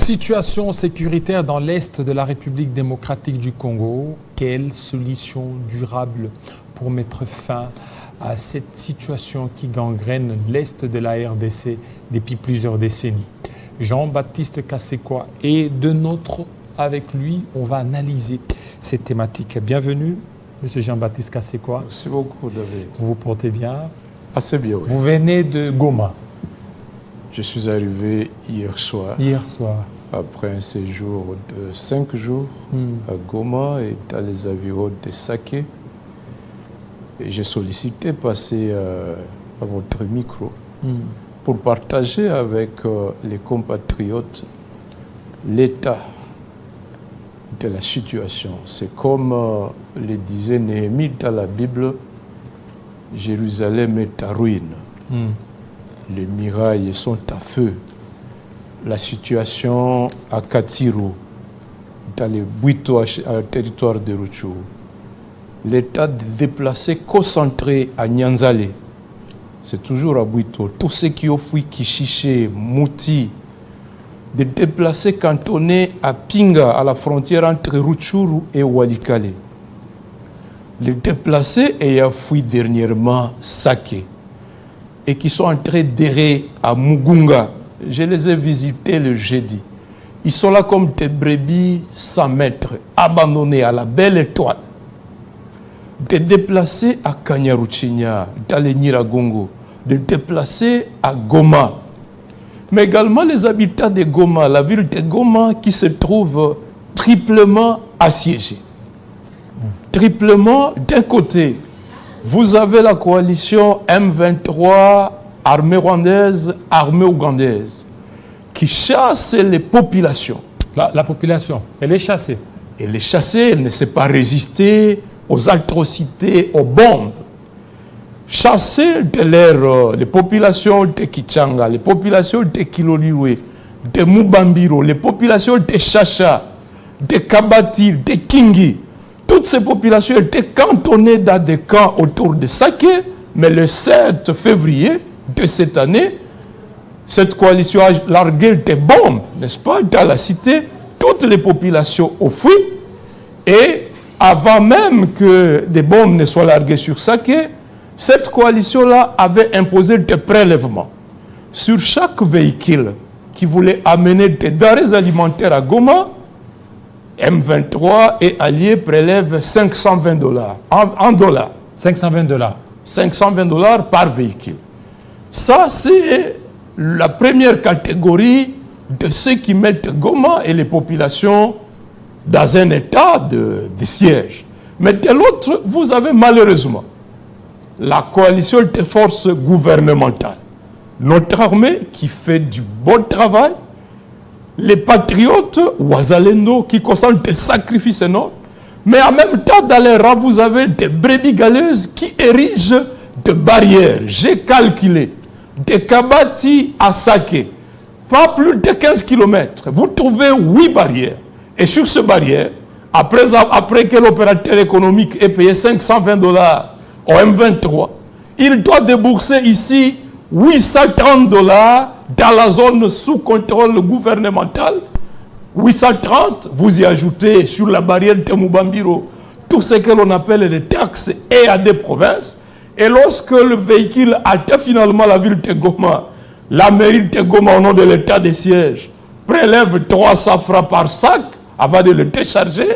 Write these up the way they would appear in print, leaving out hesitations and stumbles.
Situation sécuritaire dans l'Est de la République démocratique du Congo. Quelle solution durable pour mettre fin à cette situation qui gangrène l'Est de la RDC depuis plusieurs décennies? Jean-Baptiste Kassekwa est de notre avec lui. On va analyser cette thématique. Bienvenue, Monsieur Jean-Baptiste Kassekwa. Merci beaucoup, David. Vous vous portez bien? Assez bien, oui. Vous venez de Goma. Je suis arrivé hier soir. Hier soir. Après un séjour de 5 jours à Goma et dans les environs de Saké. Et j'ai sollicité passer à votre micro pour partager avec les compatriotes l'état de la situation. C'est comme le disait Néhémie dans la Bible, Jérusalem est à ruine. Les murailles sont à feu. La situation à Katiro, dans les Bwito, territoire de Rutshuru. L'état de déplacés concentré à Nyanzale, c'est toujours à Bwito. Tous ceux qui ont fui Kishiché, Mouti, des déplacés cantonnés à Pinga, à la frontière entre Rutshuru et Walikale. Les déplacés ayant fui dernièrement Saké et qui sont en train d'errer à Mugunga. Je les ai visités le jeudi. Ils sont là comme des brebis sans maître, abandonnés à la belle étoile. Des déplacés à Kanyaruchinya, dans les Niragongo, des déplacés à Goma. Mais également les habitants de Goma, la ville de Goma qui se trouve triplement assiégée. Triplement, d'un côté, vous avez la coalition M23, armée rwandaise, armée ougandaise, qui chasse les populations. La population, elle est chassée. Elle est chassée, elle ne sait pas résister aux atrocités, aux bombes. Chassée de les populations de Kichanga, les populations de Kiloliwe, de Mubambiro, les populations de Chacha, de Kabati, de Kingi. Toutes ces populations étaient cantonnées dans des camps autour de Saké, mais le 7 février de cette année, cette coalition a largué des bombes, n'est-ce pas, dans la cité. Toutes les populations ont fui. Et avant même que des bombes ne soient larguées sur Saké, cette coalition-là avait imposé des prélèvements sur chaque véhicule qui voulait amener des denrées alimentaires à Goma. M23 et alliés prélèvent $520 en dollars. $520. $520 par véhicule. Ça, c'est la première catégorie de ceux qui mettent Goma et les populations dans un état de siège. Mais de l'autre, vous avez malheureusement la coalition des forces gouvernementales. Notre armée qui fait du bon travail, les patriotes, Ouazalendo, qui consentent des sacrifices énormes, mais en même temps, dans les rangs, vous avez des brebis galeuses qui érigent des barrières. J'ai calculé, de Kabati à Saké, pas plus de 15 km, vous trouvez 8 barrières. Et sur ces barrières, après que l'opérateur économique ait payé $520 au M23, il doit débourser ici $830 dans la zone sous contrôle gouvernemental. 830, vous y ajoutez sur la barrière de Mubambiro tout ce que l'on appelle les taxes et à des provinces. Et lorsque le véhicule atteint finalement la ville de Goma, la mairie de Goma, au nom de l'état de siège, prélève 300 francs par sac avant de le décharger.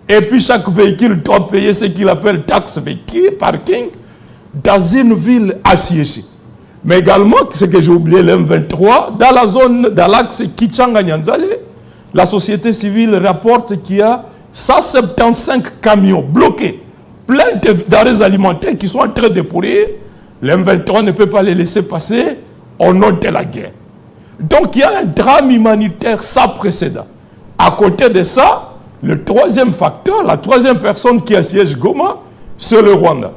Et puis chaque véhicule doit payer ce qu'il appelle taxe véhicule, parking, dans une ville assiégée. Mais également, ce que j'ai oublié, le M23, dans la zone, dans l'axe Kichanga-Nyanzale, la société civile rapporte qu'il y a 175 camions bloqués, plein de denrées alimentaires qui sont en train de pourrir. Le M23 ne peut pas les laisser passer au nom de la guerre. Donc il y a un drame humanitaire sans précédent. À côté de ça, le troisième facteur, la troisième personne qui assiège Goma, c'est le Rwanda.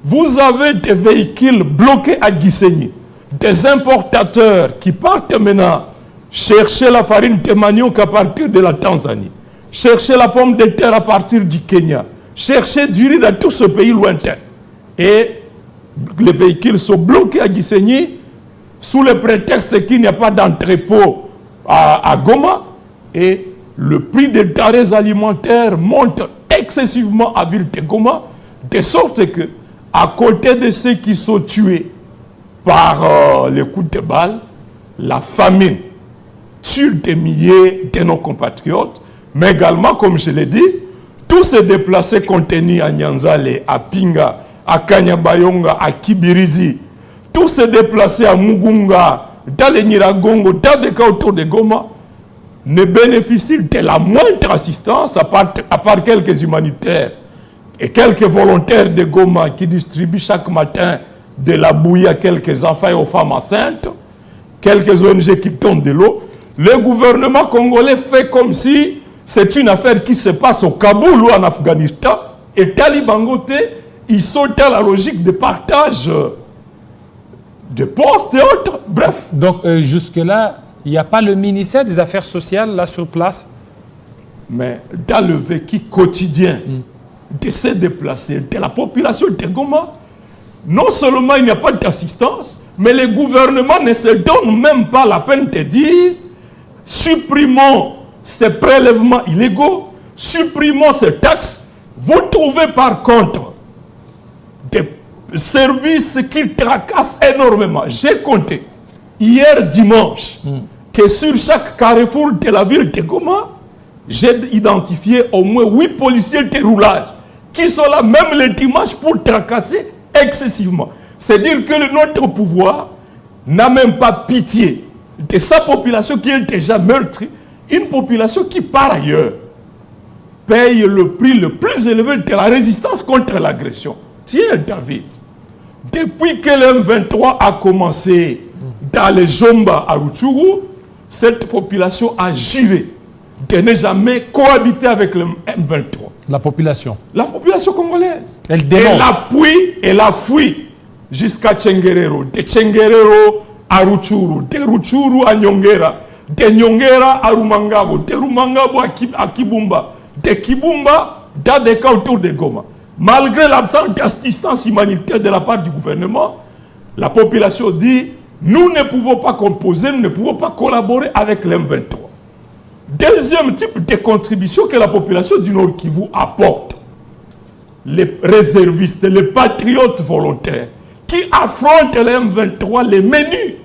Vous avez des véhicules bloqués à Gisenyi, des importateurs qui partent maintenant chercher la farine de manioc à partir de la Tanzanie, chercher la pomme de terre à partir du Kenya, chercher du riz dans tout ce pays lointain. Et les véhicules sont bloqués à Gisenyi sous le prétexte qu'il n'y a pas d'entrepôt à Goma. Et le prix des denrées alimentaires monte excessivement à ville de Goma, de sorte que, à côté de ceux qui sont tués par les coups de balle, la famine tue des milliers de nos compatriotes, mais également, comme je l'ai dit, tous ces déplacés contenus à Nyanzale, à Pinga, à Kanyabayonga, à Kibirizi, tous ces déplacés à Mugunga, dans les Niragongo, dans des cas autour de Goma, ne bénéficient de la moindre assistance, à part quelques humanitaires et quelques volontaires de Goma qui distribuent chaque matin de la bouillie à quelques enfants et aux femmes enceintes, quelques ONG qui donnent de l'eau. Le gouvernement congolais fait comme si c'est une affaire qui se passe au Kaboul ou en Afghanistan, et Talibangote, ils sont dans la logique de partage de postes et autres. Bref. Donc jusque-là, il n'y a pas le ministère des Affaires sociales là sur place? Mais dans le vécu quotidien de ces déplacés, de la population de Goma, non seulement il n'y a pas d'assistance, mais le gouvernement ne se donne même pas la peine de dire supprimons ces prélèvements illégaux, supprimons ces taxes. Vous trouvez par contre des services qui tracassent énormément. J'ai compté hier dimanche que sur chaque carrefour de la ville de Goma, j'ai identifié au moins 8 policiers de roulage qui sont là même le dimanche pour tracasser excessivement. C'est dire que notre pouvoir n'a même pas pitié de sa population qui est déjà meurtrie, une population qui par ailleurs paye le prix le plus élevé de la résistance contre l'agression. Tiens David, depuis que le M23 a commencé dans les Jomba à Rutshuru, cette population a juré de ne jamais cohabiter avec le M23. La population congolaise. Elle dénonce. Elle a fui jusqu'à Tchenguerero, de Tchenguerero à Rutshuru, de Rutshuru à Nyongera, de Nyongera à Rumangabo, de Rumangabo à Kibumba, de Kibumba dans des cas autour de Goma. Malgré l'absence d'assistance humanitaire de la part du gouvernement, la population dit nous ne pouvons pas composer, nous ne pouvons pas collaborer avec l'M23. Deuxième type de contribution que la population du Nord Kivu apporte, les réservistes, les patriotes volontaires qui affrontent les M23, les menus.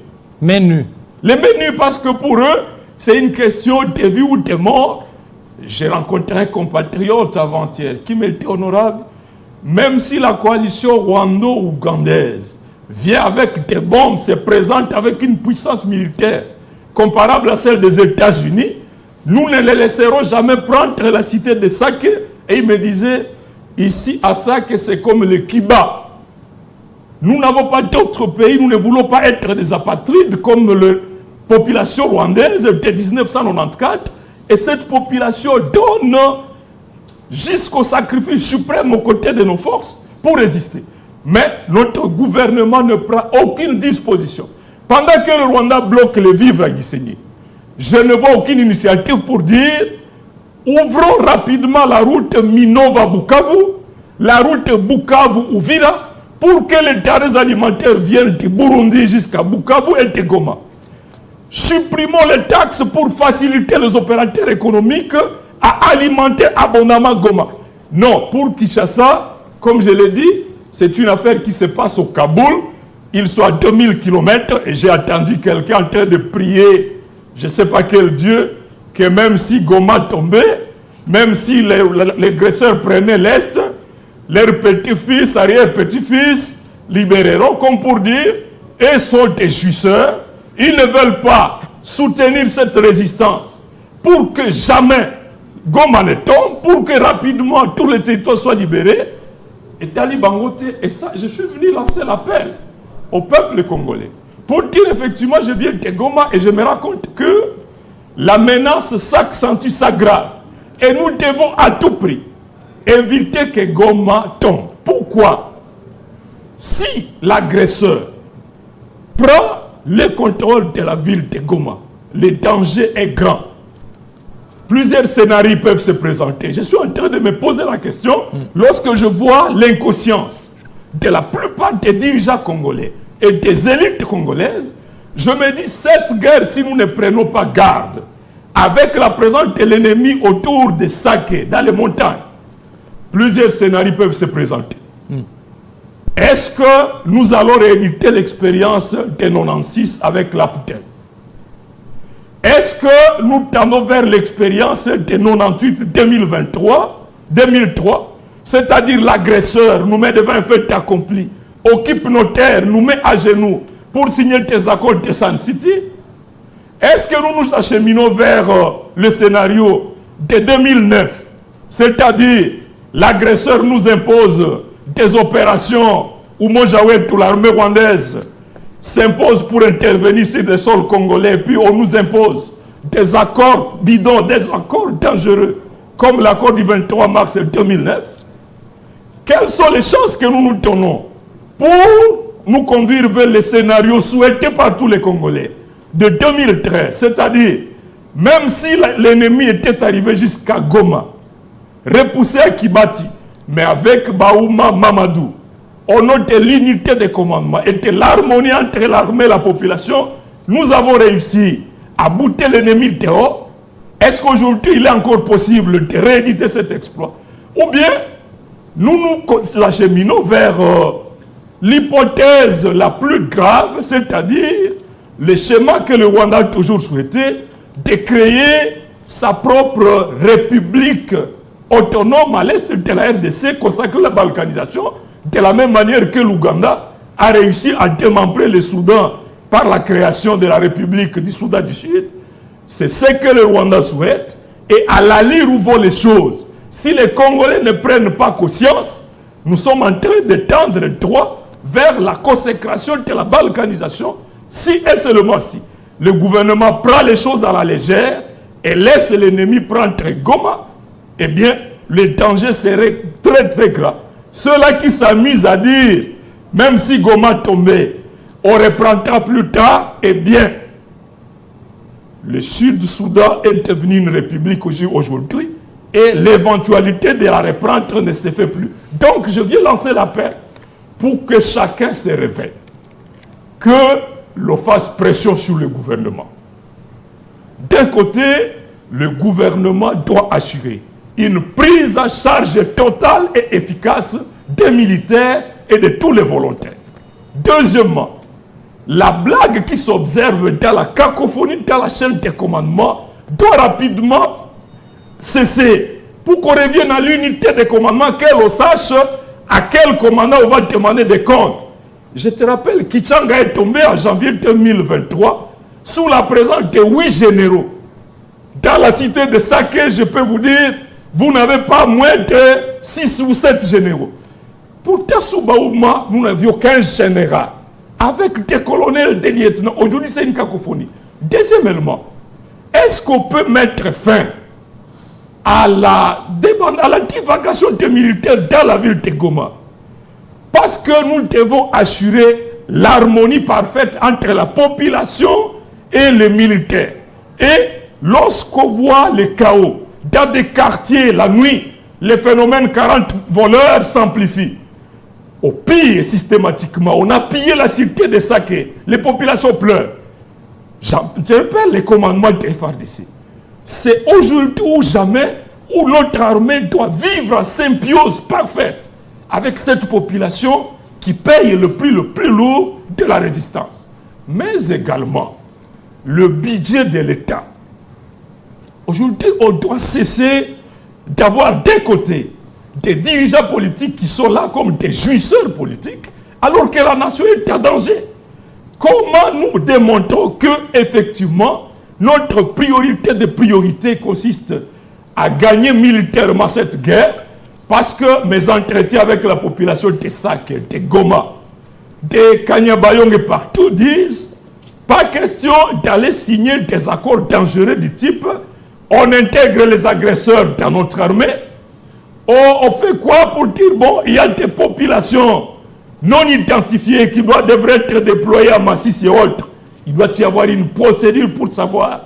Les menus parce que pour eux, c'est une question de vie ou de mort. J'ai rencontré un compatriote avant-hier qui m'était honorable. Même si la coalition rwando-ougandaise vient avec des bombes, se présente avec une puissance militaire comparable à celle des États-Unis, nous ne les laisserons jamais prendre la cité de Sake. Et il me disait, ici à Sake, c'est comme le Kiba. Nous n'avons pas d'autre pays, nous ne voulons pas être des apatrides comme la population rwandaise de 1994. Et cette population donne jusqu'au sacrifice suprême aux côtés de nos forces pour résister. Mais notre gouvernement ne prend aucune disposition. Pendant que le Rwanda bloque les vivres à Gisenyi, je ne vois aucune initiative pour dire ouvrons rapidement la route Minova-Bukavu, la route Bukavu-Uvira, pour que les denrées alimentaires viennent du Burundi jusqu'à Bukavu et de Goma. Supprimons les taxes pour faciliter les opérateurs économiques à alimenter abondamment Goma. Non, pour Kinshasa, comme je l'ai dit, c'est une affaire qui se passe au Kaboul. Ils sont à 2000 km et j'ai entendu quelqu'un en train de prier, je ne sais pas quel Dieu, que même si Goma tombait, même si les agresseurs prenaient l'Est, leurs petits-fils, arrière-petits-fils libéreront, comme pour dire, ils sont des jouisseurs. Ils ne veulent pas soutenir cette résistance pour que jamais Goma ne tombe, pour que rapidement tous les territoires soient libérés. Et Talibangote, et ça, je suis venu lancer l'appel au peuple congolais pour dire effectivement, je viens de Goma et je me rends compte que la menace s'accentue, s'aggrave. Et nous devons à tout prix éviter que Goma tombe. Pourquoi? Si l'agresseur prend le contrôle de la ville de Goma, le danger est grand. Plusieurs scénarios peuvent se présenter. Je suis en train de me poser la question lorsque je vois l'inconscience de la plupart des dirigeants congolais et des élites congolaises. Je me dis, cette guerre, si nous ne prenons pas garde, avec la présence de l'ennemi autour de Sake, dans les montagnes, plusieurs scénarios peuvent se présenter. Est-ce que nous allons rééditer l'expérience de 96 avec l'AFTEL? Est-ce que nous tendons vers l'expérience de 98-2003, c'est-à-dire l'agresseur nous met devant un fait accompli, occupe nos terres, nous met à genoux pour signer des accords de Sun City? Est-ce que nous nous acheminons vers le scénario de 2009, c'est-à-dire l'agresseur nous impose des opérations où Mojawet ou l'armée rwandaise s'impose pour intervenir sur le sol congolais, puis on nous impose des accords bidons, des accords dangereux, comme l'accord du 23 mars 2009. Quelles sont les chances que nous nous donnons pour nous conduire vers le scénario souhaité par tous les Congolais de 2013, c'est-à-dire, même si l'ennemi était arrivé jusqu'à Goma, repoussé à Kibati, mais avec Baouma Mamadou, au nom de l'unité de commandement et de l'harmonie entre l'armée et la population, nous avons réussi à bouter l'ennemi dehors. Est-ce qu'aujourd'hui il est encore possible de rééditer cet exploit? Ou bien nous nous acheminons vers l'hypothèse la plus grave, c'est-à-dire le schéma que le Rwanda a toujours souhaité, de créer sa propre république autonome à l'est de la RDC, consacrée à la balkanisation, de la même manière que l'Ouganda a réussi à démembrer le Soudan par la création de la République du Soudan du Sud. C'est ce que le Rwanda souhaite. Et à l'allure où vont les choses, si les Congolais ne prennent pas conscience, nous sommes en train de tendre droit vers la consécration de la balkanisation, si et seulement si le gouvernement prend les choses à la légère et laisse l'ennemi prendre Goma, eh bien, le danger serait très très grave. Ceux-là qui s'amusent à dire, même si Goma tombait, on reprendra plus tard, eh bien, le Sud-Soudan est devenu une république aujourd'hui et l'éventualité de la reprendre ne se fait plus. Donc, je viens lancer l'appel pour que chacun se réveille, que l'on fasse pression sur le gouvernement. D'un côté, le gouvernement doit assurer une prise en charge totale et efficace des militaires et de tous les volontaires. Deuxièmement, la blague qui s'observe dans la cacophonie, dans la chaîne de commandement, doit rapidement cesser pour qu'on revienne à l'unité de commandement, qu'on sache à quel commandant on va demander des comptes. Je te rappelle, Kichanga est tombé en janvier 2023 sous la présence de 8 généraux. Dans la cité de Sake, je peux vous dire, vous n'avez pas moins de 6 ou 7 généraux. Pourtant, sous Baouma, nous n'avions qu'un général, avec des colonels, des lieutenants. Aujourd'hui, c'est une cacophonie. Deuxièmement, est-ce qu'on peut mettre fin à la divagation des militaires dans la ville de Goma? Parce que nous devons assurer l'harmonie parfaite entre la population et les militaires. Et lorsqu'on voit le chaos dans des quartiers la nuit, les phénomènes 40 voleurs s'amplifient. Au pire, systématiquement, on a pillé la cité de Sake. Les populations pleurent. Je rappelle les commandements de FARDC. C'est aujourd'hui ou jamais où notre armée doit vivre en symbiose parfaite avec cette population qui paye le prix le plus lourd de la résistance. Mais également, le budget de l'État. Aujourd'hui, on doit cesser d'avoir d'un côté des dirigeants politiques qui sont là comme des jouisseurs politiques, alors que la nation est en danger. Comment nous démontrons que, effectivement, notre priorité de priorité consiste à gagner militairement cette guerre, parce que mes entretiens avec la population de Sake, de Goma, de Kanyabayongue et partout disent pas question d'aller signer des accords dangereux du type on intègre les agresseurs dans notre armée. On fait quoi pour dire, bon, il y a des populations non identifiées qui devraient être déployées à Massis et autres. Il doit y avoir une procédure pour savoir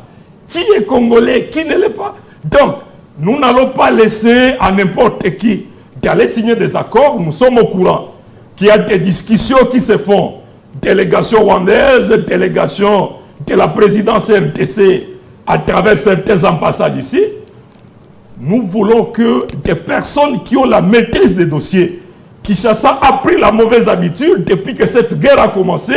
qui est congolais, qui ne l'est pas. Donc, nous n'allons pas laisser à n'importe qui d'aller signer des accords. Nous sommes au courant qu'il y a des discussions qui se font. Délégation rwandaise, délégation de la présidence RDC à travers certaines ambassades ici, nous voulons que des personnes qui ont la maîtrise des dossiers, Kinshasa a pris la mauvaise habitude depuis que cette guerre a commencé,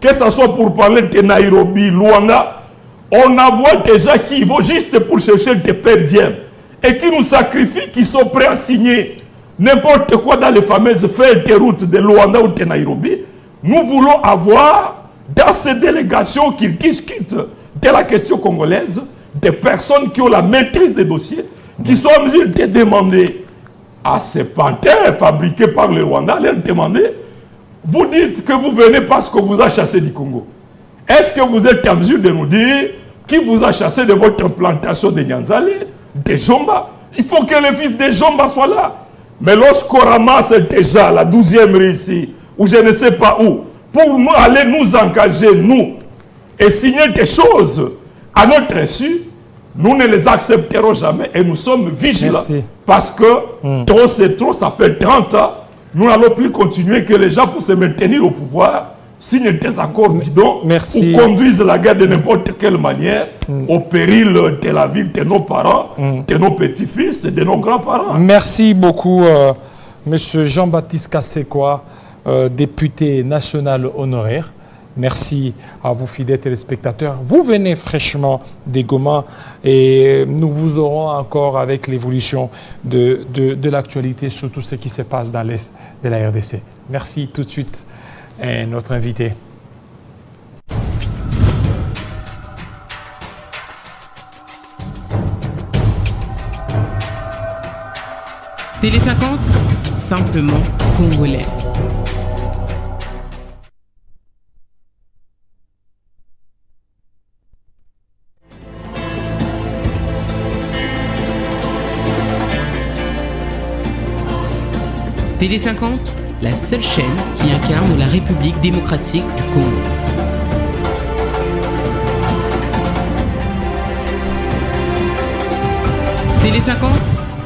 que ce soit pour parler de Nairobi, Luanda, on envoie des gens qui vont juste pour chercher des pères diem et qui nous sacrifient, qui sont prêts à signer n'importe quoi dans les fameuses feuilles de route de Luanda ou de Nairobi. Nous voulons avoir dans ces délégations qui discutent de la question congolaise des personnes qui ont la maîtrise des dossiers, qui sont en mesure de demander à ces panthères fabriqués par le Rwanda, leur demander, vous dites que vous venez parce que vous a chassé du Congo. Est-ce que vous êtes en mesure de nous dire qui vous a chassé de votre plantation de Nyanzale, de Jomba? Il faut que les fils de Jomba soient là. Mais lorsqu'on ramasse déjà la 12e rue ici, ou je ne sais pas où, pour nous aller nous engager, nous, et signer des choses à notre insu, nous ne les accepterons jamais et nous sommes vigilants. Merci. Parce que trop c'est trop, ça fait 30 ans. Nous n'allons plus continuer que les gens, pour se maintenir au pouvoir, signent des accords bidons Merci. ou conduisent la guerre de n'importe quelle manière au péril de la vie de nos parents, de nos petits-fils et de nos grands-parents. Merci beaucoup, Monsieur Jean-Baptiste Kassekwa, député national honoraire. Merci à vous, fidèles téléspectateurs. Vous venez fraîchement des Goma et nous vous aurons encore avec l'évolution de l'actualité sur tout ce qui se passe dans l'Est de la RDC. Merci tout de suite à notre invité. Télé 50, simplement congolais. Télé 50, la seule chaîne qui incarne la République démocratique du Congo. Télé 50,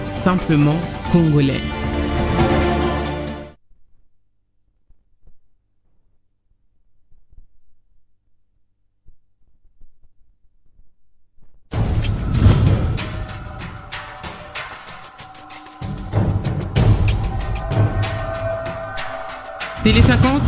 simplement congolais. Télé 50